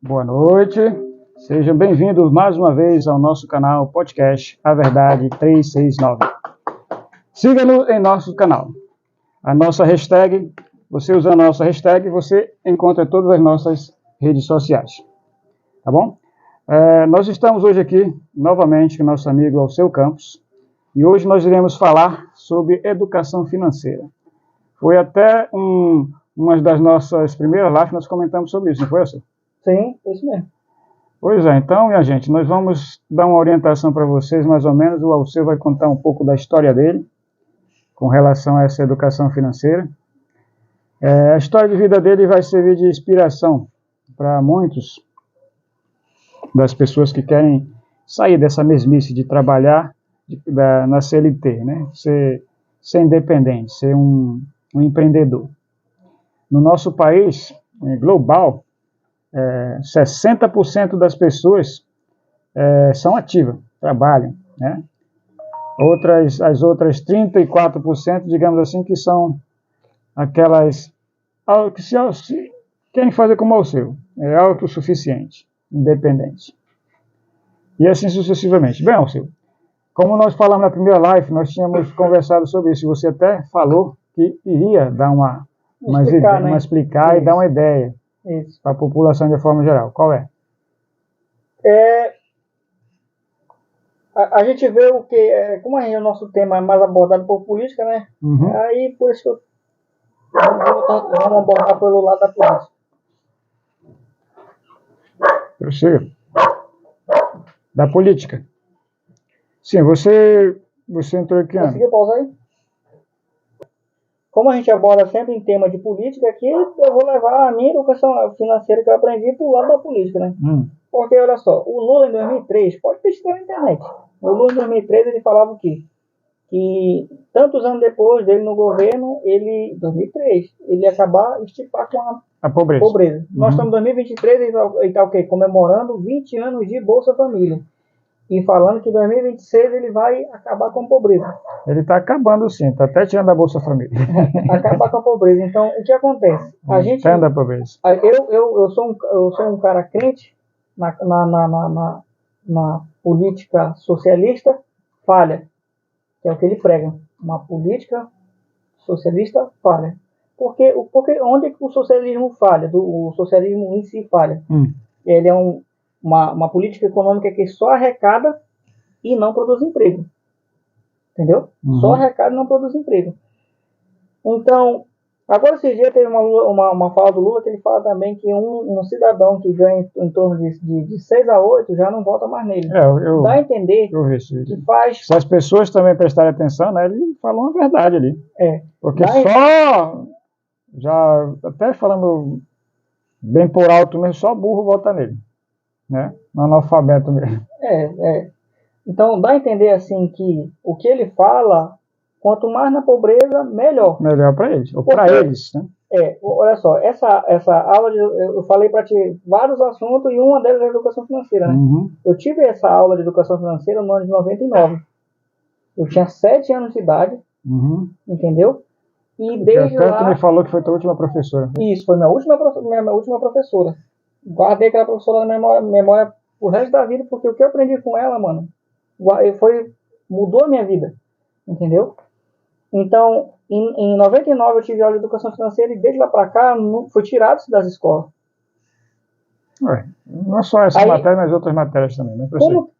Boa noite, sejam bem-vindos mais uma vez ao nosso canal podcast A Verdade 369. Siga-nos em nosso canal. A nossa hashtag, você usando a nossa hashtag, você encontra todas as nossas redes sociais. Tá bom? Nós estamos hoje aqui, novamente, com nosso amigo Alceu Campos, e hoje nós iremos falar sobre educação financeira. Foi até uma das nossas primeiras lives que nós comentamos sobre isso, não foi, Alceu? Sim, é isso mesmo. Pois é, então, minha gente, nós vamos dar uma orientação para vocês, mais ou menos. O Alceu vai contar um pouco da história dele, com relação a essa educação financeira. A história de vida dele vai servir de inspiração para muitos das pessoas que querem sair dessa mesmice de trabalhar na CLT, né? Ser independente, ser um empreendedor. No nosso país, global, 60% das pessoas são ativas, trabalham, né? As outras 34%, digamos assim, que são aquelas que se querem fazer como o seu, autossuficiente, independente. E assim sucessivamente. Bem, Alceu, como nós falamos na primeira live, nós tínhamos conversado sobre isso. Você até falou que iria dar explicar e dar uma ideia para a população de forma geral. Qual é? A gente vê o que, como o nosso tema é mais abordado por política, né? Uhum. Aí por isso que vamos abordar pelo lado da política. Prossiga. Da política. Sim, você entrou aqui. Conseguiu pausar aí? Como a gente aborda sempre em tema de política, aqui eu vou levar a minha educação financeira que eu aprendi pro lado da política, né? Porque, olha só, o Lula em 2003, pode pesquisar na internet, o Lula em 2003 ele falava o quê? Que tantos anos depois dele no governo, 2003, ele ia acabar estipar com a pobreza. Nós estamos em 2023 e está o quê? Comemorando 20 anos de Bolsa Família. E falando que em 2026 ele vai acabar com a pobreza. Ele está acabando sim, está até tirando a Bolsa Família. Acabar com a pobreza. Então, o que acontece? A gente, da pobreza. eu sou um cara crente na política socialista falha, que é o que ele prega. Uma política socialista falha. Porque onde é que o socialismo falha? O socialismo em si falha. Ele é uma política econômica que só arrecada e não produz emprego. Entendeu? Só arrecada e não produz emprego. Então, agora esses dias teve uma fala do Lula que ele fala também que um cidadão que ganha em torno de 6 a 8 já não volta mais nele. Dá a entender que faz... Se as pessoas também prestarem atenção, né, ele falou uma verdade ali. Porque já até falando bem por alto mesmo, só burro vota nele. Né? No analfabeto mesmo. Então dá a entender assim que o que ele fala, quanto mais na pobreza, melhor. Melhor para eles, ou para eles, né? Olha só, essa aula eu falei para ti vários assuntos e uma delas é a educação financeira, né? Eu tive essa aula de educação financeira no ano de 99. Eu tinha 7 anos de idade, entendeu? E desde lá... Tu me falou que foi tua última professora. Isso, foi minha última professora. Guardei aquela professora na memória o resto da vida, porque o que eu aprendi com ela, mano, mudou a minha vida, entendeu? Então, em 99 eu tive aula de educação financeira e desde lá pra cá fui tirado das escolas. Não é só essa matéria, mas outras matérias também, né?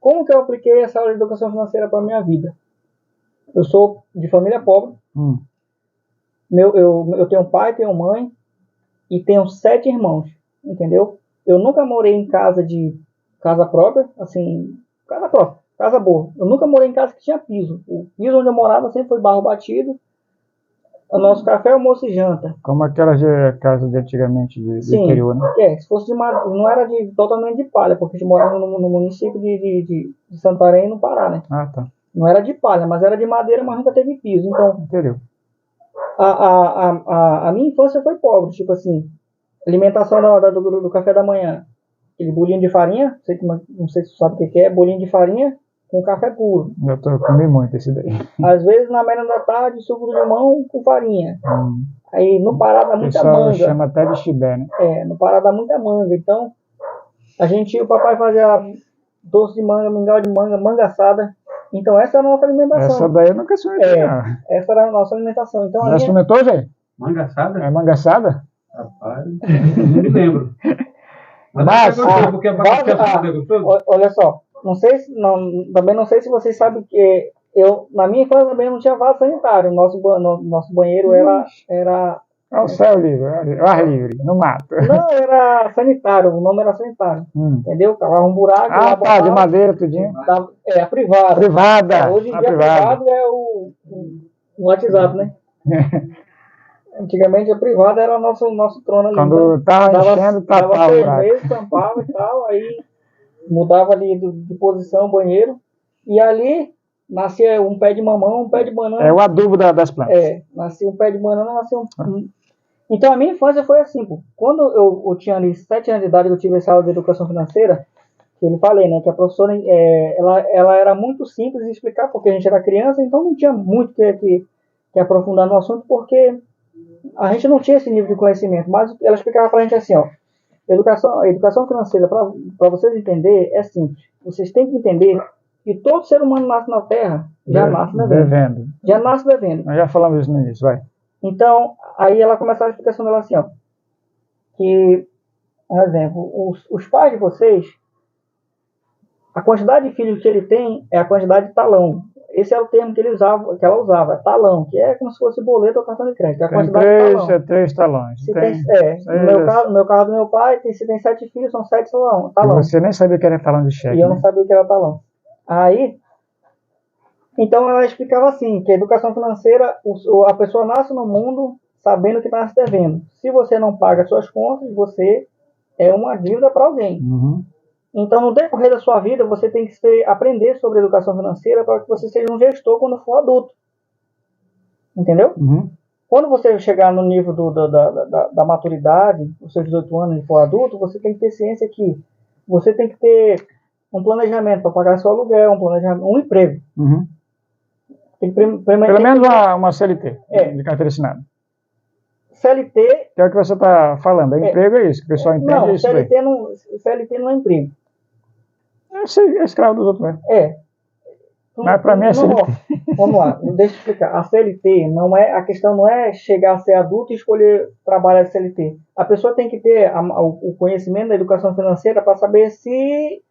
Como que eu apliquei essa aula de educação financeira para minha vida? Eu sou de família pobre. Eu tenho pai, tenho mãe e tenho 7 irmãos, entendeu? Eu nunca morei em casa própria, assim, casa boa. Eu nunca morei em casa que tinha piso. O piso onde eu morava sempre foi barro batido. O nosso café, almoço e janta. Como aquelas casas de antigamente, do interior, né? Se fosse não era totalmente de palha, porque a gente morava no município de Santarém, no Pará, né? Tá. Não era de palha, mas era de madeira, mas nunca teve piso. Então, entendeu? A minha infância foi pobre, tipo assim, alimentação do café da manhã. Aquele bolinho de farinha, não sei se você sabe o que é, bolinho de farinha com café puro. Eu comi muito esse daí. Às vezes na merenda da tarde, suco de limão com farinha. Aí no Pará dá muita manga. Chama até de chibé, né? No Pará dá muita manga. Então, o papai fazia doce de manga, mingau de manga, manga assada. Então essa era a nossa alimentação. Essa daí eu nunca experimentei, não. Essa era a nossa alimentação. Então, Já experimentou, Zé? Manga assada? É manga assada? Rapaz, não me lembro. Mas, porque é gostoso. Olha só, também não sei se vocês sabem que na minha infância também não tinha vaso sanitário. Nosso banheiro era ao céu livre, ao ar livre, no mato. Não, era sanitário, o nome era sanitário. Entendeu? Cavava um buraco. Ah, tá, de madeira, tudinho. A privada. Privada. Hoje em dia privado é o WhatsApp, né? Antigamente a privada era o nosso trono ali. Quando então, tava enchendo, tapava o buraco. tampava e tal, aí mudava ali de posição o banheiro. E ali nascia um pé de mamão, um pé de banana. É o adubo das plantas. Nascia um pé de banana, nascia um... Então a minha infância foi assim, pô. Quando eu tinha ali 7 anos de idade, eu tive essa aula de educação financeira, que eu falei, né, que a professora, ela era muito simples de explicar, porque a gente era criança, então não tinha muito que aprofundar no assunto, porque a gente não tinha esse nível de conhecimento, mas ela explicava pra gente assim, ó, educação financeira, para vocês entenderem, é simples. Vocês têm que entender que todo ser humano nasce na Terra, já nasce devendo. Já nasce devendo. Nós já falamos isso no início, vai. Então, aí ela começava a explicação dela assim, ó, que, por exemplo, os pais de vocês, a quantidade de filhos que ele tem é a quantidade de talão. Esse é o termo que ela usava, talão, que é como se fosse boleto ou cartão de crédito. A quantidade de talão. 3 talões. No meu caso do meu pai, se tem 7 filhos, são 7 talão. Você nem sabia que era talão de cheque. E eu não sabia o que era talão. Aí, então ela explicava assim, que a educação financeira, a pessoa nasce no mundo sabendo que está se devendo. Se você não paga suas contas, você é uma dívida para alguém. Uhum. Então, no decorrer da sua vida, você tem que aprender sobre educação financeira para que você seja um gestor quando for adulto. Entendeu? Uhum. Quando você chegar no nível da maturidade, os seus 18 anos e for adulto, você tem que ter ciência que você tem que ter um planejamento para pagar seu aluguel, um emprego. Uhum. Tem que, pelo menos uma CLT, de carteira assinada. CLT... Que é o que você está falando, emprego é isso, que o pessoal entende. Não, isso CLT não é emprego. É escravo dos outros mesmo. Mas para mim é CLT. Vamos lá, deixa eu explicar. A CLT, a questão não é chegar a ser adulto e escolher trabalhar de CLT. A pessoa tem que ter o conhecimento da educação financeira para saber se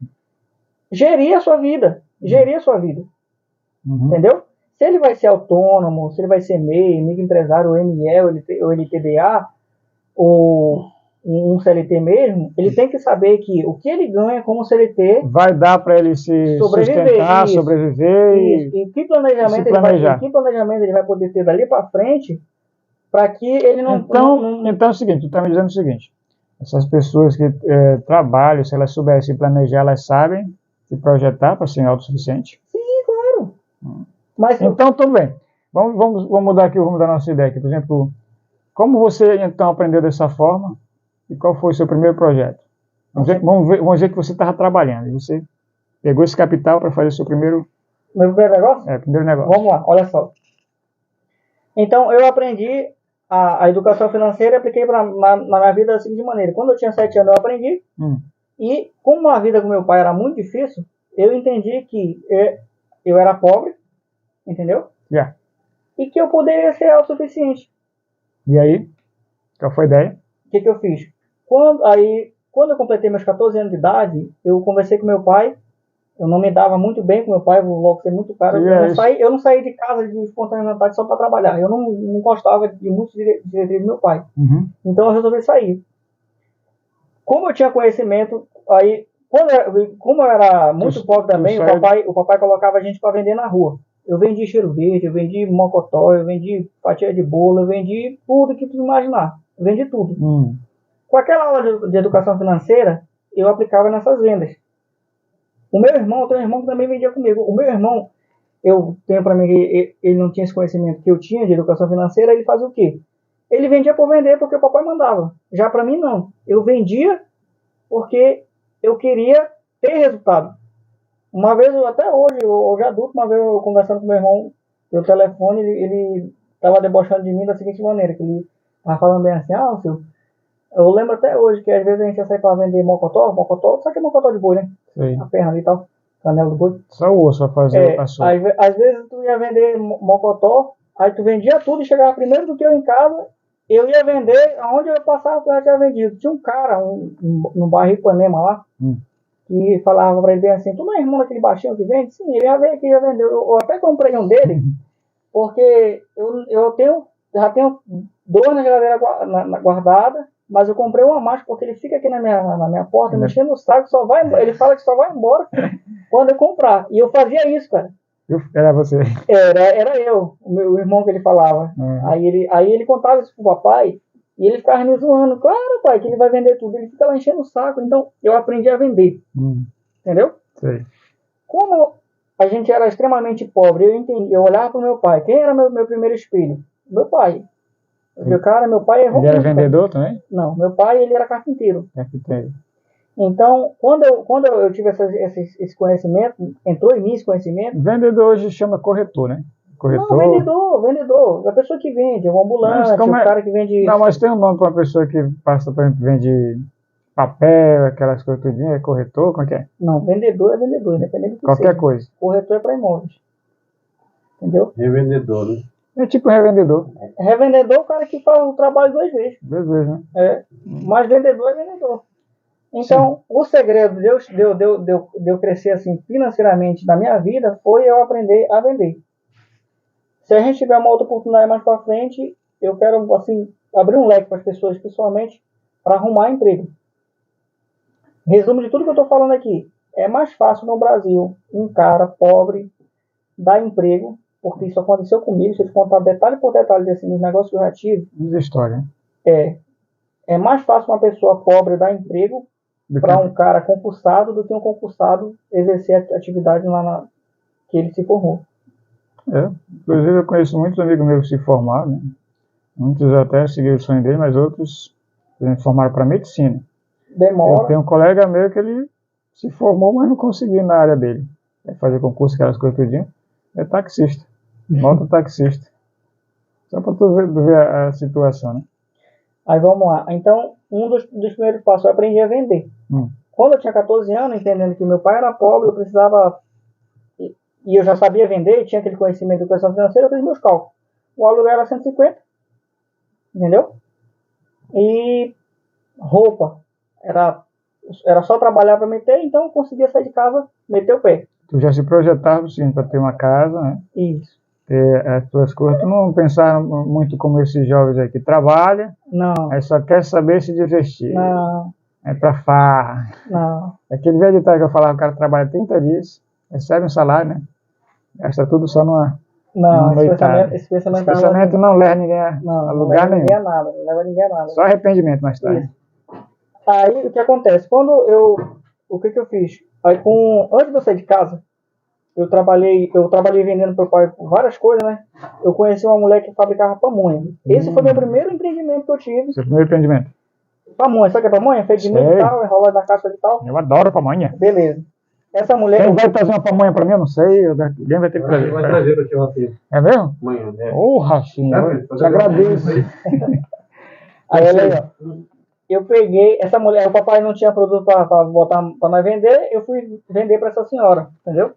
gerir a sua vida. Uhum. Entendeu? Se ele vai ser autônomo, se ele vai ser MEI, microempresário, ou ME, ou LTDA, ou um CLT mesmo, ele tem que saber que o que ele ganha como CLT vai dar para ele se sustentar, sobreviver e que planejamento ele vai poder ter dali para frente para que ele não... Então é o seguinte, tu está me dizendo o seguinte, essas pessoas que trabalham, se elas soubessem planejar, elas sabem se projetar para ser autossuficiente? Sim, claro. Mas, então, tudo bem. Vamos mudar aqui o rumo da nossa ideia. Aqui. Por exemplo, como você então aprendeu dessa forma e qual foi o seu primeiro projeto? Vamos ver que você estava trabalhando e você pegou esse capital para fazer o seu primeiro... Meu primeiro negócio? Primeiro negócio. Vamos lá, olha só. Então, eu aprendi a educação financeira e apliquei na minha vida da seguinte maneira. Quando eu tinha 7 anos, eu aprendi. E como a vida com meu pai era muito difícil, eu entendi que eu era pobre, entendeu? E que eu poderia ser autossuficiente. E aí? Qual foi a ideia? O que eu fiz? Quando eu completei meus 14 anos de idade, eu conversei com meu pai. Eu não me dava muito bem com meu pai, vou logo ser muito claro. Eu não saí de casa de espontânea vontade só para trabalhar. Eu não gostava de muitos diretrizes do meu pai. Uhum. Então eu resolvi sair. Como eu tinha conhecimento, como eu era muito pobre também, o papai colocava a gente para vender na rua. Eu vendi cheiro verde, eu vendi mocotó, eu vendi fatia de bolo, eu vendi tudo que tu imaginar. Eu vendi tudo. Com aquela aula de educação financeira, eu aplicava nessas vendas. Eu tenho um irmão que também vendia comigo. O meu irmão, eu tenho para mim que ele não tinha esse conhecimento que eu tinha de educação financeira, ele fazia o quê? Ele vendia por vender porque o papai mandava. Já para mim, não. Eu vendia porque eu queria ter resultado. Uma vez, até hoje adulto, uma vez eu conversando com meu irmão pelo telefone, ele estava debochando de mim da seguinte maneira, que ele estava falando bem assim, Eu lembro até hoje que às vezes a gente ia sair pra vender mocotó, sabe que é mocotó de boi, né? Sei. A perna ali e tal, canela do boi. Só o osso pra fazer a sopa. Às vezes tu ia vender mocotó, aí tu vendia tudo e chegava primeiro do que eu em casa, eu ia vender, aonde eu passava tu já tinha vendido. Tinha um cara, no bairro Ipanema lá, que falava pra ele bem assim, tu não é irmão daquele baixinho que vende? Sim, ele já veio aqui e já vendeu. Eu até comprei um dele, porque eu já tenho 2 na geladeira guardada, mas eu comprei uma mais porque ele fica aqui na minha porta, mexendo no saco, ele fala que só vai embora quando eu comprar. E eu fazia isso, cara. Era você. Era eu, o irmão que ele falava. Aí ele contava isso pro papai, e ele ficava me zoando. Claro, pai, que ele vai vender tudo. Ele fica lá enchendo o saco. Então, eu aprendi a vender. Entendeu? Sei. Como a gente era extremamente pobre, eu olhava pro meu pai. Quem era meu primeiro espelho? Meu pai. Eu falei, cara, meu pai é Ele era vendedor também? Não, meu pai, ele era carpinteiro. Carpinteiro. Então, quando eu tive esse conhecimento, entrou em mim esse conhecimento... Vendedor hoje chama corretor, né? Corretor. Não, vendedor. A pessoa que vende, o ambulante, o cara que vende... Não, mas tem um nome para uma pessoa que passa, por exemplo, vende papel, aquelas coisas tudinho, é corretor, como é que é? Não, vendedor é vendedor, independente do que qualquer seja. Coisa. Corretor é para imóveis. Entendeu? Revendedor, né? É tipo revendedor. Revendedor é o cara que faz o trabalho 2 vezes. 2 vezes, né? Mas vendedor é vendedor. Então, o segredo de eu crescer assim financeiramente na minha vida foi eu aprender a vender. Se a gente tiver uma outra oportunidade mais para frente, eu quero assim abrir um leque para as pessoas, principalmente para arrumar emprego. Resumo de tudo que eu estou falando aqui. É mais fácil no Brasil um cara pobre dar emprego, porque isso aconteceu comigo. Se eu te contar detalhe por detalhe assim, dos negócios que eu já tive. Diz a história, né? É mais fácil uma pessoa pobre dar emprego para um cara concursado do que um concursado exercer a atividade lá que ele se formou. Inclusive eu conheço muitos amigos meus que se formaram, né? Muitos até seguiram o sonho dele, mas outros se formaram para medicina. Demora. Eu tenho um colega meu que ele se formou, mas não conseguiu na área dele. Fazer concurso, aquelas coisas tudinho. É taxista. Mototaxista. Só para tu ver a situação, né? Aí vamos lá. Então, um dos primeiros passos eu aprendi a vender. Quando eu tinha 14 anos, entendendo que meu pai era pobre, eu precisava... E eu já sabia vender, tinha aquele conhecimento de educação financeira, eu fiz meus cálculos. O aluguel era 150, entendeu? E roupa, era só trabalhar para meter, então eu conseguia sair de casa, meter o pé. Tu já se projetava, sim, para ter uma casa, né? Isso. Ter as tuas coisas. Tu não pensava muito como esses jovens aí que trabalham, não. Aí só quer saber se divertir. Não. É pra farra. Não. Aquele velho ditado que eu falava, o cara trabalha 30 dias, recebe um salário, né? Gasta tudo só numa esse pensamento não leva ninguém a lugar nenhum. Não leva ninguém a nada. Só arrependimento mais tarde. Aí o que acontece? O que eu fiz? Aí antes de eu sair de casa, eu trabalhei vendendo pro pai várias coisas, né? Eu conheci uma mulher que fabricava pamonha. Esse foi meu primeiro empreendimento que eu tive. Seu primeiro empreendimento? Pamonha, sabe o que é pamonha? Feito de milho e tal, enrolado na casca e tal. Eu adoro pamonha. Beleza. Essa mulher... Quem vai trazer uma pamonha pra mim, eu não sei. Alguém vai ter que trazer. Vai trazer pra ti, Rafinha. É mesmo? Amanhã, né? Ô, Rafinha, eu te agradeço. Aí ela, eu peguei, essa mulher, o papai não tinha produto para botar para nós vender, eu fui vender para essa senhora, entendeu?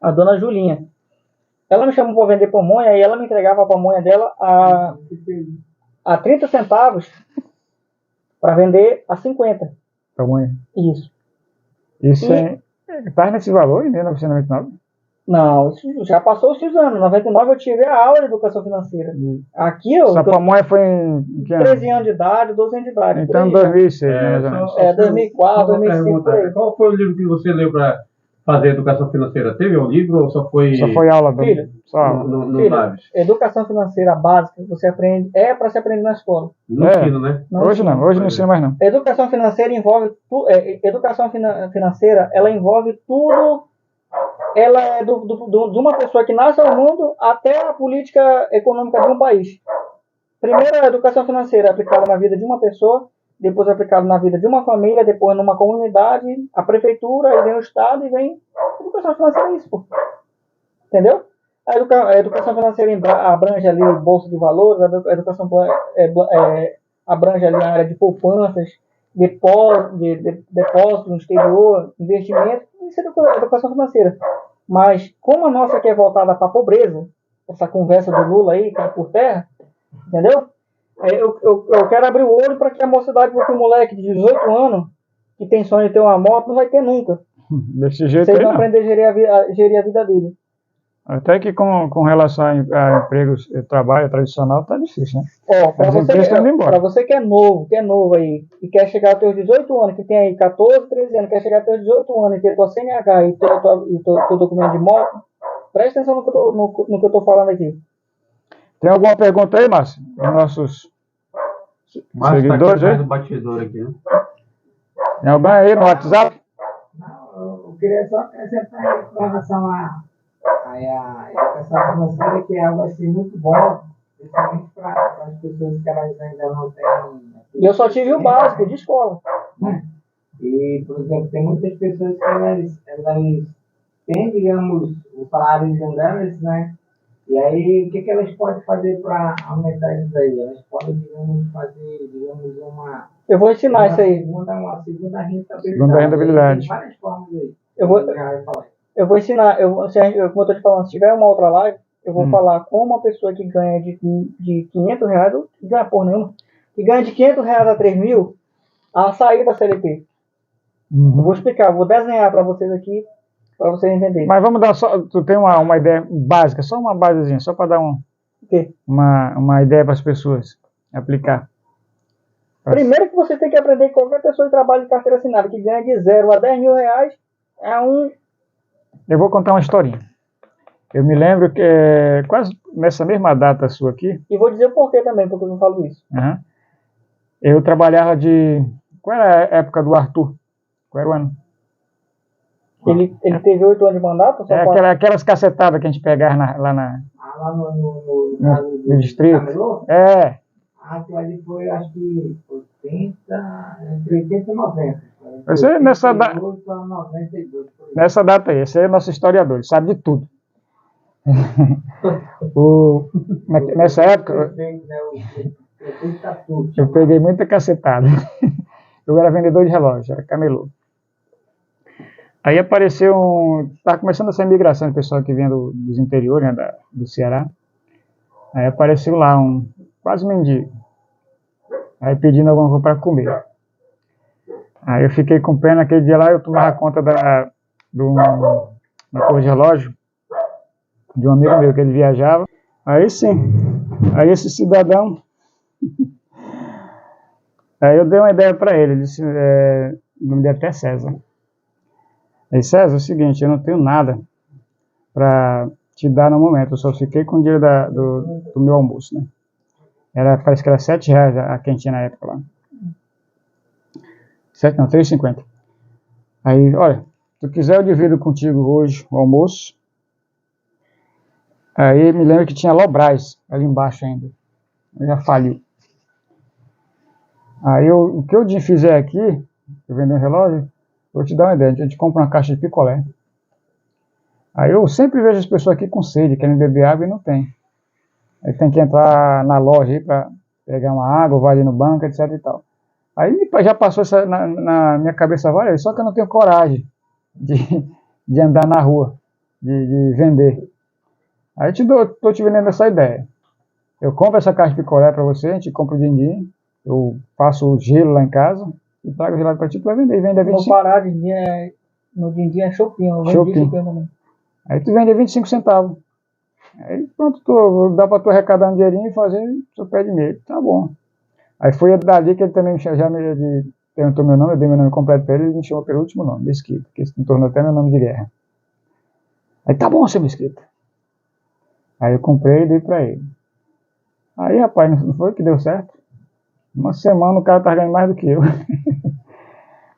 A dona Julinha. Ela me chamou para vender pamonha e ela me entregava a pamonha dela a 30 centavos para vender a 50. Pamonha? Isso. Isso tá nesse valor em 1999? Não, isso já passou esses anos. Em 99 eu tive a aula de educação financeira. Aqui eu... Essa pamonha foi em... 13 anos de idade, 12 anos de idade. Então, 2006, mais ou menos. 2004, 2005, por aí. Qual foi o livro que você leu para fazer educação financeira? Teve um livro ou só foi... Só foi aula, filho. Só Filho, educação financeira básica, você aprende... É para se aprender na escola. No ensino, né? Hoje não ensino mais não. Educação financeira envolve... Educação financeira, ela envolve tudo... Ela é de uma pessoa que nasce ao mundo até a política econômica de um país. Primeiro, a educação financeira é aplicada na vida de uma pessoa, depois é aplicada na vida de uma família, depois numa comunidade, a prefeitura, aí vem o Estado e vem a educação financeira, é isso, pô. Entendeu? A educação financeira abrange ali bolsa de valores, a educação abrange ali a área de poupanças, depósitos no exterior, investimento, isso é educação financeira. Mas como a nossa aqui é voltada para a pobreza, essa conversa do Lula aí cai por terra, entendeu? Eu quero abrir o olho para que a mocidade, porque o moleque de 18 anos que tem sonho de ter uma moto não vai ter nunca. Desse jeito Se ele aí, não não. aprender a gerir a vida dele. Até que com relação a empregos, trabalho tradicional, tá difícil, né? Ó, para As empresas estão indo embora. você que é novo aí, e quer chegar aos teus 18 anos, que tem aí 14, 13 anos, quer chegar aos teus 18 anos e ter tua CNH e teu documento de moto, presta atenção no que eu tô falando aqui. Tem alguma pergunta aí, Márcio? Os nossos Márcio tá aqui seguidores atrás aí? do batidor aqui, né? Tem alguém aí no WhatsApp? Não, eu queria só acrescentar com relação a educação financeira, que é algo assim muito bom, principalmente para as pessoas que elas ainda não têm. E eu só tive o básico de escola. Né? E, por exemplo, tem muitas pessoas que elas têm, digamos, o salário delas, né? E aí, o que elas podem fazer para aumentar isso aí? Elas podem, digamos, fazer, digamos, Eu vou ensinar isso aí. uma segunda rentabilidade. Segunda rentabilidade. Tem várias formas aí. Eu vou ensinar, como eu estou te falando, se tiver uma outra live, eu vou falar como uma pessoa que ganha de 500 reais, ou que ganha por nenhuma, que ganha de 500 reais a 3 mil, a sair da CLT. Eu vou explicar, vou desenhar para vocês aqui, para vocês entenderem. Mas vamos dar só. Tu tem uma ideia básica, só uma basezinha, só para dar O quê? uma ideia para as pessoas aplicar. Primeiro que você tem que aprender que qualquer pessoa que trabalha de carteira assinada que ganha de 0 a 10 mil reais é um. Eu vou contar uma historinha. Eu me lembro que quase nessa mesma data sua aqui, E vou dizer o porquê também, porque eu não falo isso. eu trabalhava de. Qual era a época do Arthur? Qual era o ano? Ele teve 8 anos de mandato? Só Aquelas cacetadas que a gente pegava lá Lá no distrito. Camelô? É, Aquilo ali foi, acho que, entre 80 e 90. Você, nessa 88 a 92. nessa data aí, esse aí é nosso historiador, ele sabe de tudo. Nessa época, eu peguei muita cacetada. Eu era vendedor de relógio, era camelô. Aí apareceu estava começando essa imigração de pessoal que vinha dos interiores, né, do Ceará. Aí apareceu lá quase mendigo. Aí pedindo alguma coisa para comer. Aí eu fiquei com pena, naquele dia lá eu tomava conta da torre de relógio de um amigo meu que ele viajava. Aí sim, aí esse cidadão, aí eu dei uma ideia para ele, disse, o nome dele até César. Aí, César, é o seguinte, eu não tenho nada para te dar no momento, eu só fiquei com o dinheiro do meu almoço, né? Parece que era R$7 a quentinha na época lá. 7 não, 3,50. Aí, olha, se tu quiser eu divido contigo hoje o almoço. Aí me lembro que tinha Lobras ali embaixo ainda. Já faliu. Aí o que eu fizer aqui, eu vender um relógio, vou te dar uma ideia, a gente compra uma caixa de picolé. Aí eu sempre vejo as pessoas aqui com sede, querem beber água e não tem. Aí tem que entrar na loja aí para pegar uma água, vai ali no banco, etc e tal. Aí já passou na minha cabeça várias vezes, só que eu não tenho coragem de andar na rua, de vender. Aí tô te vendendo essa ideia. Eu compro essa caixa de picolé para você, a gente compra o din-din, eu faço o gelo lá em casa e trago o gelado para ti para vender. E vende a 25. Vou parar no din-din é Chopin, eu vendi Chopin também. Aí tu vende a 25 centavos. Aí pronto, dá para tu arrecadar um dinheirinho e fazer seu pé de meio. Tá bom. Aí foi dali que ele também já me perguntou meu nome, eu dei meu nome completo para ele, ele me chamou pelo último nome, Mesquita, que se tornou até meu nome de guerra. Aí tá bom, seu Mesquita. Aí eu comprei e dei para ele. Aí, rapaz, não foi que deu certo? Uma semana o cara tá ganhando mais do que eu.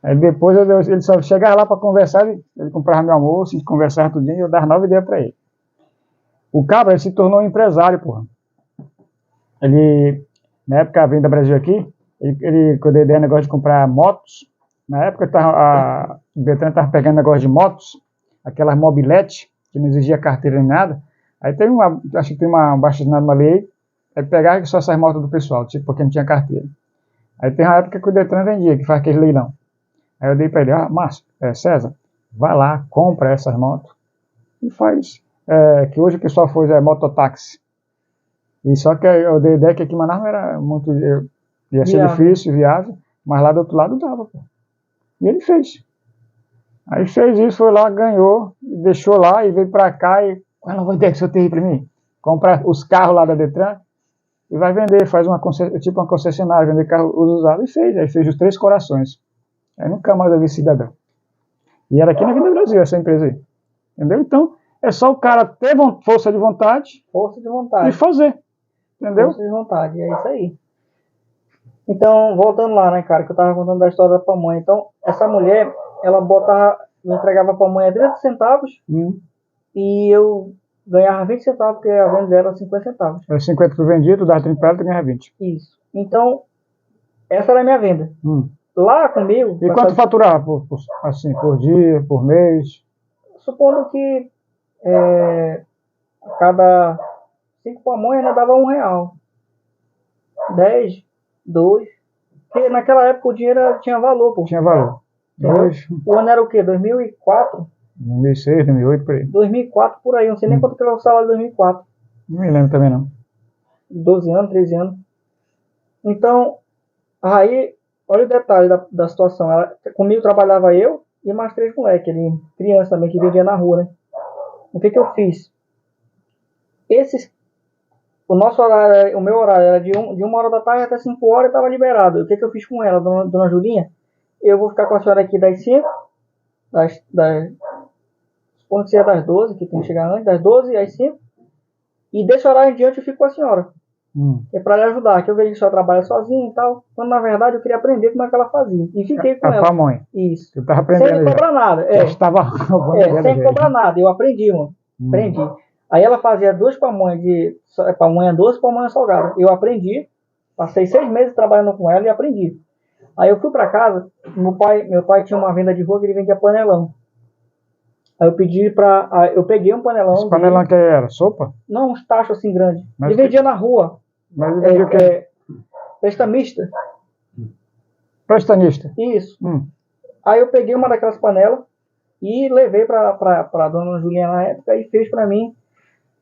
Aí depois ele só chegava lá para conversar, ele comprava meu almoço, a gente conversava tudo e eu dava 9 ideias para ele. O cabra, ele se tornou um empresário, porra. Ele, na época, a Venda Brasil aqui, quando ele deu negócio de comprar motos, na época o Detran estava pegando negócio de motos, aquelas mobiletes, que não exigia carteira nem nada. Aí acho que tem uma lei, ele pegava só essas motos do pessoal, tipo, porque não tinha carteira. Aí tem uma época que o Detran vendia, que faz aquele leilão. Aí eu dei para ele, Márcio, César, vai lá, compra essas motos e faz. Que hoje o pessoal faz mototáxi. E só que eu dei ideia que aqui em Manaus não era muito. Ia ser difícil, viável, mas lá do outro lado dava, pô. E ele fez. Aí fez isso, foi lá, ganhou, deixou lá e veio pra cá e. Qual é a nova ideia que o senhor tem aí pra mim? Comprar os carros lá da Detran e vai vender, faz uma concessionária, vender carro usado e fez. Aí fez os 3 Corações. Aí nunca mais eu vi cidadão. E era aqui na Vida Brasil essa empresa aí. Entendeu? Então, é só o cara ter força de vontade. Força de vontade. E fazer. Entendeu? Força de vontade, é isso aí. Então, voltando lá, né, cara, que eu tava contando da história da pamonha. Então, essa mulher, ela me entregava a pamonha a 30 centavos e eu ganhava 20 centavos, porque a venda dela era 50 centavos. Era 50 por vendido, tu dava 30 para ela, tu ganhava 20. Isso. Então, essa era a minha venda. Lá comigo... E quanto faturava assim, por dia, por mês? Supondo que a cada 5 pamonhas, né, dava R$1. 10, 2. Porque naquela época o dinheiro tinha valor, pô. Tinha valor. Hoje... O ano era o quê? 2004? 2006, 2008, por aí. 2004, por aí. Não sei nem quanto que era o salário de 2004. Não me lembro também, não. 12 anos, 13 anos. Então, aí, olha o detalhe da situação. Comigo trabalhava eu e mais 3 moleques ali, criança também, que vendia na rua, né? O que eu fiz? O meu horário era de 1 hora da tarde até 5 horas e estava liberado. O que eu fiz com ela, dona Julinha? Eu vou ficar com a senhora aqui das 5, supondo que seja das 12, que tem que chegar antes, das 12 às 5. E desse horário em diante eu fico com a senhora. É para lhe ajudar, que eu vejo que a senhora trabalha sozinha e tal. Quando na verdade eu queria aprender como é que ela fazia. E fiquei com ela. A pamonha. Isso. Eu tava aprendendo. Sem cobrar nada. Sem cobrar nada. Eu aprendi, mano. Aprendi. Aí ela fazia 2 pamonhas de pamonha doce e pamonha salgada. Eu aprendi. Passei 6 meses trabalhando com ela e aprendi. Aí eu fui para casa. Meu pai tinha uma venda de rua que ele vendia panelão. Aí eu peguei um panelão. Esse panelão que era? Sopa? Não, uns tachos assim grandes. Ele vendia na rua. Mas ele vendia o quê? Prestamista. Prestanista? Isso. Aí eu peguei uma daquelas panelas e levei para dona Julinha na época e fez para mim.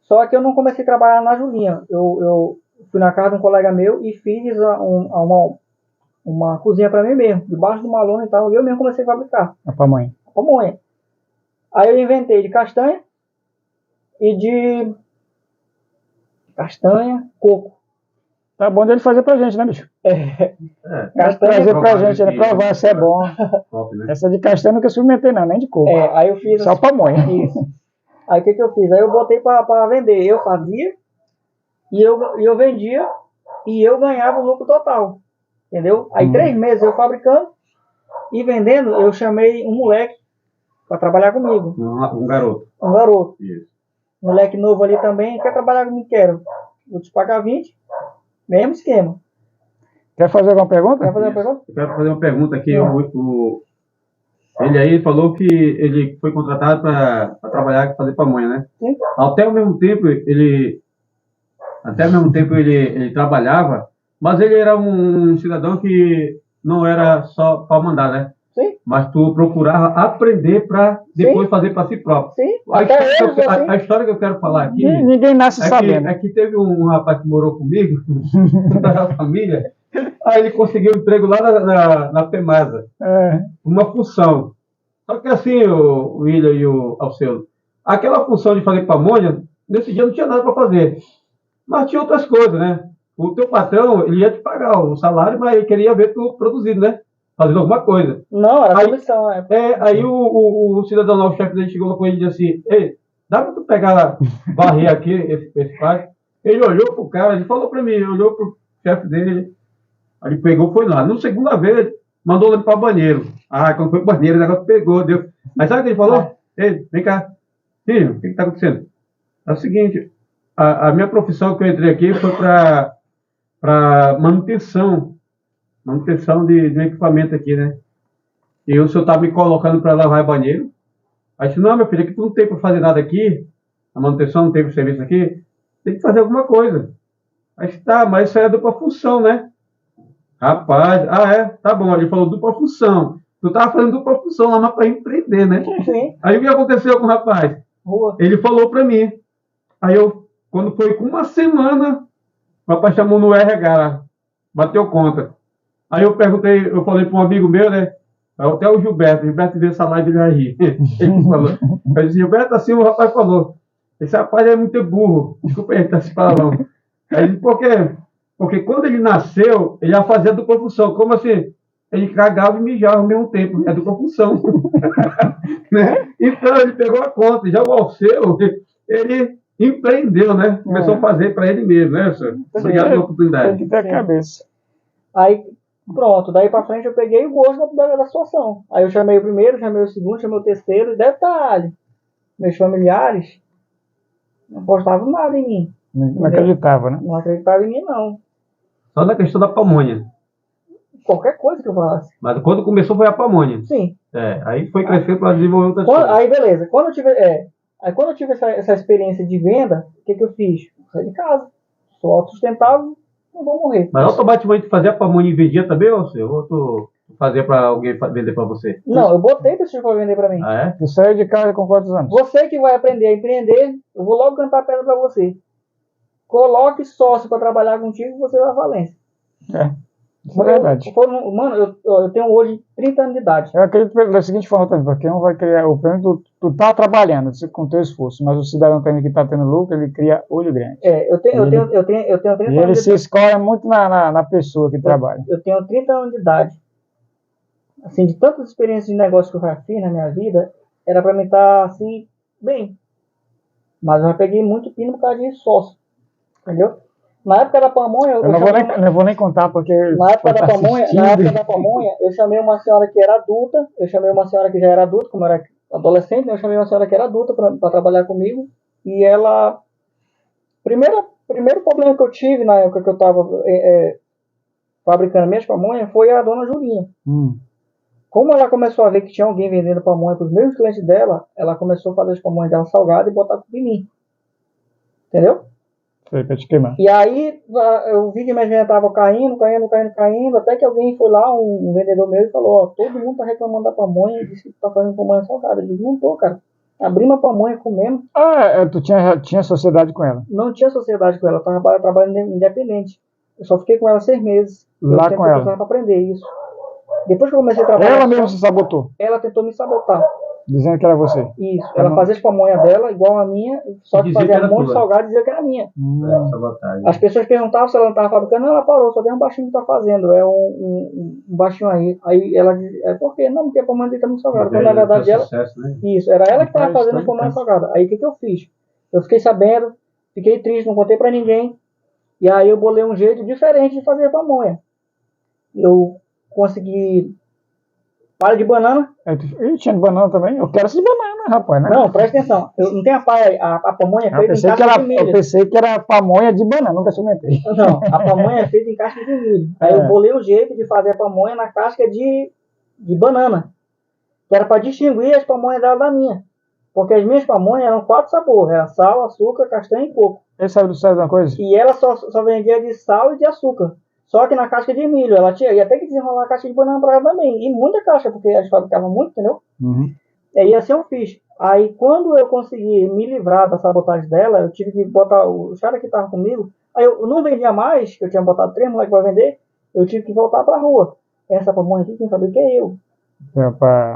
Só que eu não comecei a trabalhar na Julinha. Eu fui na casa de um colega meu e fiz uma cozinha para mim mesmo, debaixo do malone e tal. E eu mesmo comecei a fabricar. A pamonha. Aí eu inventei de castanha e de coco. Tá bom dele fazer pra gente, né, bicho? Castanha trazer pra gente, né? Provar se é bom. Top, né? Essa de castanha eu nunca experimentei, não, nem de coco. Aí eu fiz. Só pamonha. Isso. Aí o que eu fiz? Aí eu botei pra vender. Eu fazia e eu vendia e eu ganhava o lucro total. Entendeu? Aí 3 meses eu fabricando e vendendo, eu chamei um moleque para trabalhar comigo. Um garoto. Um garoto. Isso. Moleque novo ali também, quer trabalhar comigo? Quero. Vou te pagar 20. Mesmo esquema. Quer fazer alguma pergunta? Quer fazer uma pergunta? Eu quero fazer uma pergunta aqui. Ele aí falou que ele foi contratado para trabalhar, fazer pamonha, né? Sim. Até o mesmo tempo ele trabalhava, mas ele era um cidadão que não era só para mandar, né? Sim. Mas tu procurava aprender para depois fazer para si próprio. Sim. A história que eu quero falar aqui Ninguém nasce sabendo. É que teve um rapaz que morou comigo, da família, aí ele conseguiu um emprego lá na Pemasa, uma função. Só que assim, o William e o Alceu, aquela função de fazer pamonha, nesse dia não tinha nada para fazer. Mas tinha outras coisas, né? O teu patrão, ele ia te pagar o salário, mas ele queria ver tu produzindo, né? Fazendo alguma coisa. Não, era comissão. Aí o cidadão lá, o chefe dele, chegou com ele e disse assim, ei, dá pra tu pegar, varrer aqui, esse pai? Ele olhou pro cara, ele falou pra mim, olhou pro chefe dele, aí ele pegou e foi lá. Na segunda vez, mandou ele para banheiro. Quando foi pro banheiro, o negócio pegou, deu. Mas sabe o que ele falou? Ei, vem cá. Filho, o que tá acontecendo? É o seguinte, a minha profissão que eu entrei aqui foi para manutenção de equipamento aqui, né? E o senhor tá me colocando para lavar banheiro. Aí disse, não, meu filho, aqui tu não tem para fazer nada aqui, a manutenção não tem para serviço aqui, tem que fazer alguma coisa. Aí disse, tá, mas isso aí é dupla função, né? Rapaz, tá bom, ele falou dupla função. Tu tava fazendo dupla função lá para empreender, né? Sim. Aí o que aconteceu com o rapaz? Rua. Ele falou para mim. Aí quando foi com uma semana, o rapaz chamou no RH, bateu conta. Aí eu falei para um amigo meu, né? Até o Gilberto viu essa live e vai rir. Ele falou, eu disse, Gilberto, assim o rapaz falou, esse rapaz é muito burro, desculpa aí, tá se falando. Aí ele, por quê? Porque quando ele nasceu, ele já fazia dupla função, como assim? Ele cagava e mijava ao mesmo tempo, é dupla função. Né? Então ele pegou a conta, já o Alceu, ele empreendeu, né? Começou a fazer para ele mesmo, né, senhor? Obrigado pela oportunidade. Tem que ter a cabeça. Aí, pronto, daí pra frente eu peguei o gosto da situação. Aí eu chamei o primeiro, chamei o segundo, chamei o terceiro, e detalhe, meus familiares não postavam nada em mim. Não acreditava, né? Não acreditavam em mim, não. Só na questão da pamonha. Qualquer coisa que eu falasse. Mas quando começou foi a pamonha. Sim. Aí foi crescer para desenvolver outras coisas. Aí beleza, quando eu tive essa experiência de venda, o que eu fiz? Saí de casa, sou autossustentável, não vou morrer. Mas automaticamente fazer a pamonha e vendia também, ou tu fazia para alguém vender para você? Não, eu botei pessoas para vender para mim. Ah, é? Tu saiu de casa com quantos anos? Você que vai aprender a empreender, eu vou logo cantar pedra para você. Coloque sócio para trabalhar contigo, você vai à falência. Isso é verdade. Mano, eu tenho hoje 30 anos de idade. Eu acredito da seguinte forma também, porque um vai criar o prêmio, tu tá trabalhando com teu esforço, mas o cidadão também que tá tendo lucro, ele cria olho grande. Eu tenho 30 E ele anos se escolhe muito na pessoa que trabalha. Eu tenho 30 anos de idade. Assim, de tantas experiências de negócio que eu já fiz na minha vida, era para mim estar assim, bem. Mas eu já peguei muito pino por causa de sócio. Entendeu? Na época da pamonha, Eu não vou nem contar porque. Na época da pamonha, eu chamei uma senhora que era adulta, eu chamei uma senhora que já era adulta, como eu era adolescente, eu chamei uma senhora que era adulta para trabalhar comigo. E ela. Primeiro problema que eu tive na época que eu estava fabricando minhas pamonhas foi a dona Julinha. Como ela começou a ver que tinha alguém vendendo pamonha para os mesmos clientes dela, ela começou a fazer as pamonhas dela salgadas e botar tudo em mim. Entendeu? Pra te queimar. E aí eu vi que minhas vendas estavam caindo, até que alguém foi lá, um vendedor meu, e falou, todo mundo tá reclamando da pamonha e disse que tá fazendo pamonha salgada. Eu disse, não tô, cara. Abri uma pamonha, comemos. Tu tinha sociedade com ela? Não tinha sociedade com ela, eu tava trabalhando independente. Eu só fiquei com ela 6 meses. Lá com ela? Para aprender isso. Depois que eu comecei a trabalhar... Ela mesmo se sabotou? Ela tentou me sabotar. Dizendo que era você? Isso. Ela fazia as pamonhas dela, igual a minha, só que fazia um monte de salgado e dizia que era minha. As pessoas perguntavam se ela não estava fabricando, ela parou, só tem um baixinho que está fazendo, é um baixinho aí. Aí ela dizia, por quê? Não, porque a pamonha dele está muito salgada. Quando na verdade ela... Sucesso, né? Isso, era ela que estava fazendo as pamonhas salgadas. Aí o que eu fiz? Eu fiquei sabendo, fiquei triste, não contei para ninguém. E aí eu bolei um jeito diferente de fazer pamonha. Eu consegui... palha de banana. Tinha de banana também? Eu quero essa de banana, rapaz, né? Não, presta atenção. Não tem a pamonha feita em casca de milho. Eu pensei que era pamonha de banana, nunca experimentei. Não, a pamonha é feita em casca de milho. Aí eu bolei um jeito de fazer a pamonha na casca de banana. Que era para distinguir as pamonhas dela da minha. Porque as minhas pamonhas eram 4 sabores. Era sal, açúcar, castanha e coco. Ele sabe de uma coisa? E ela só vendia de sal e de açúcar. Só que na casca de milho, ela tinha, ia ter que desenrolar a casca de banana para ela também. E muita casca, porque elas fabricavam muito, entendeu? E aí assim eu fiz. Aí quando eu consegui me livrar da sabotagem dela, eu tive que botar os caras que estavam comigo. Aí eu não vendia mais, que eu tinha botado 3 moleques para vender, eu tive que voltar para a rua. Essa pamonha aqui, quem fabrica é eu.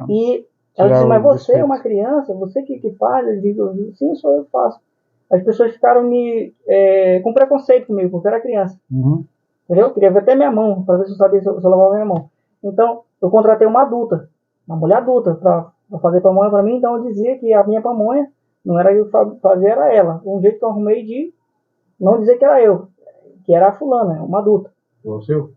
E ela disse, mas você é uma criança, você que faz? Eu digo, sim, sou eu que faço. As pessoas ficaram com preconceito comigo, porque eu era criança. Entendeu? Eu queria ver até minha mão, para ver se eu sabia se eu lavava minha mão. Então, eu contratei uma adulta, uma mulher adulta, para fazer pamonha para mim. Então, eu dizia que a minha pamonha não era eu que fazia, era ela. Um jeito que eu arrumei de não dizer que era eu, que era a fulana, uma adulta. O seu?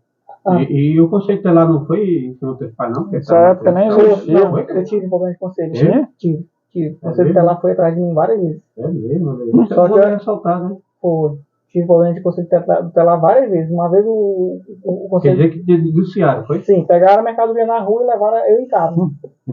E o conceito lá não foi em cima dos teus pais, não? Nessa época nem existia. Eu tive problema de conselho. Tive. O conselho lá foi atrás de mim várias vezes. É mesmo, só que eu ia ressaltar, né? Foi. tive problema de conselho tutelar várias vezes. Uma vez o Quer conselho... dizer que te denunciaram, foi? Sim, pegaram a mercadoria na rua e levaram eu em casa.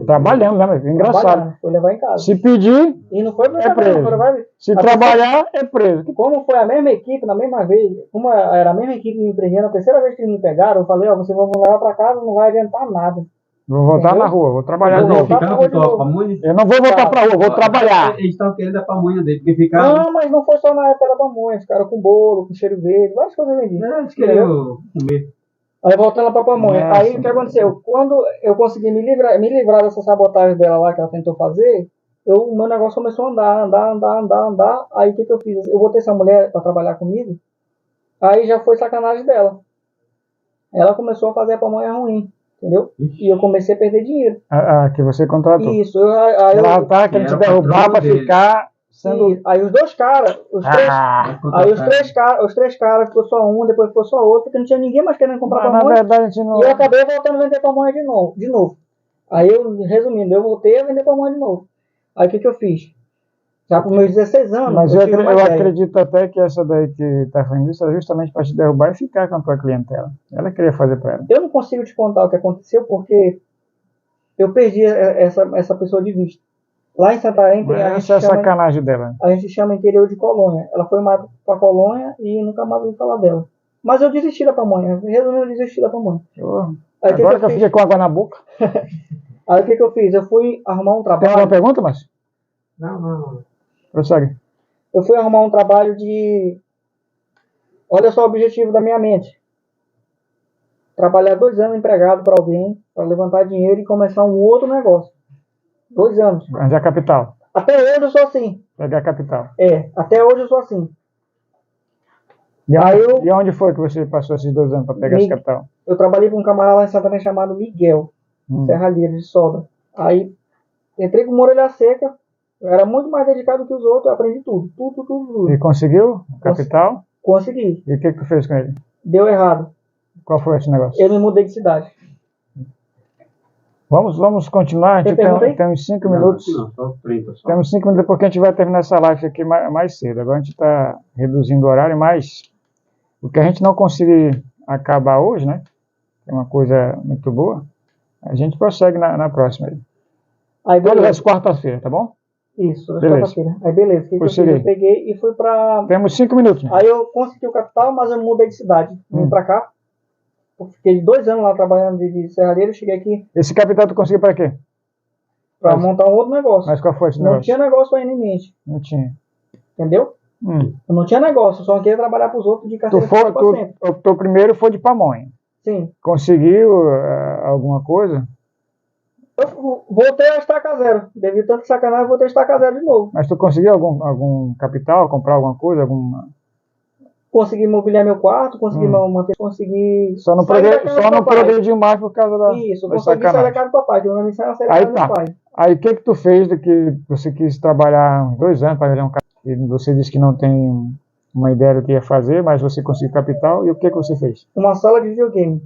Trabalhando, né? Mas engraçado. Trabalhando, foi levar em casa. Se pedir, E não foi pra é trabalhar, preso. foi levar... se A trabalhar, é preso. Como foi a mesma equipe, na mesma vez, como era a mesma equipe que me prendeu, na terceira vez que eles me pegaram, eu falei, ó, vocês vão levar pra casa, não vai adiantar nada. Vou voltar Entendeu? na rua, vou trabalhar Mas de ele novo. voltar pra ficava rua de com a novo. pamonha? Eu não vou voltar pra rua, vou trabalhar. Eles estavam querendo a pamonha dele, porque ficava. Não, mas não foi só na época da pamonha, ficaram com bolo, com cheiro verde, várias coisas eu vendi. Não, eles queriam comer. Aí voltando pra pamonha, Nossa. aí o que aconteceu? Quando eu consegui me livrar dessa sabotagem dela lá que ela tentou fazer, o meu negócio começou a andar. Aí o que eu fiz? Eu botei essa mulher pra trabalhar comigo, aí já foi sacanagem dela. Ela começou a fazer a pamonha ruim, entendeu? E eu comecei a perder dinheiro. Que você contratou. Isso, aí Ela tá querendo te Era o derrubar patrão pra dele. ficar sendo. e aí os dois caras, aí os três caras, ficou só um, depois ficou só outro, porque não tinha ninguém mais querendo comprar Mas, na pamonha. verdade, a gente não. E eu acabei voltando a vender pamonha de novo. Aí eu, resumindo, eu voltei a vender pamonha de novo. Aí o que eu fiz? Já com meus 16 anos, Mas eu eu, tive uma eu ideia. acredito até que essa daí que tá fazendo isso é justamente para te derrubar e ficar com a tua clientela. Ela queria fazer para ela. Eu não consigo te contar o que aconteceu porque eu perdi essa pessoa de vista. Lá em Santarém tem, Mas essa é a sacanagem dela. a gente chama interior de Colônia. Ela foi para Colônia e nunca mais ouvi falar dela. Mas eu desisti da pamonha. Resumindo, eu desisti da pamonha. Oh, Aí, agora que eu fiquei com água na boca. Aí o que eu fiz? Eu fui arrumar um Tem alguma trabalho. pergunta, Márcio? Não. Prossegue. Eu fui arrumar um trabalho de... Olha só o objetivo da minha mente. Trabalhar 2 anos empregado para alguém, para levantar dinheiro e começar um outro negócio. 2 anos. Arranjar capital. Até hoje eu sou assim. Pegar capital. Até hoje eu sou assim. E onde foi que você passou esses 2 anos para pegar esse capital? Eu trabalhei com um camarada lá em Santarém chamado Miguel, serralheiro de solda. Aí entrei com uma orelha seca, eu era muito mais dedicado que os outros, eu aprendi tudo. E conseguiu capital? Consegui. E o que tu fez com ele? Deu errado. Qual foi esse negócio? Eu me mudei de cidade. Vamos continuar, a gente tem uns 5 minutos. Não, só 30 só. Temos 5 minutos porque a gente vai terminar essa live aqui mais cedo. Agora a gente está reduzindo o horário, mas o que a gente não conseguir acabar hoje, né? É uma coisa muito boa. A gente prossegue na próxima. Aí Todas beleza. as quartas-feiras, tá bom? Isso, todas Beleza. as quarta-feira. Aí beleza, o que eu fiz? Prossiga aí. Eu peguei e fui pra... Temos 5 minutos. Né? Aí eu consegui o capital, mas eu mudei de cidade. Vim pra cá. Eu fiquei 2 anos lá trabalhando de serralheiro, cheguei aqui Esse capital tu conseguiu para quê? pra montar um outro negócio. Mas qual foi esse Não negócio? tinha negócio ainda em mente, Não tinha. entendeu? Eu não tinha negócio, eu só queria trabalhar pros outros de carteira assinada pra sempre. Tu optou primeiro foi de pamonha. Sim. Conseguiu alguma coisa? Eu voltei a estaca zero. Devido tanto sacanagem, voltei a estaca zero de novo. Mas tu conseguiu algum capital, comprar alguma coisa? Consegui mobiliar meu quarto, consegui manter, consegui... Só não sair da casa do papai. progrediu mais por causa da Isso, eu da consegui sair da sacanagem. casa do papai. Então, minha missão era sair da Aí casa tá. do pai. Aí o que tu fez de que você quis trabalhar uns 2 anos para ganhar um capital? E você disse que não tem uma ideia do que ia fazer, mas você conseguiu capital. E o que você fez? Uma sala de videogame.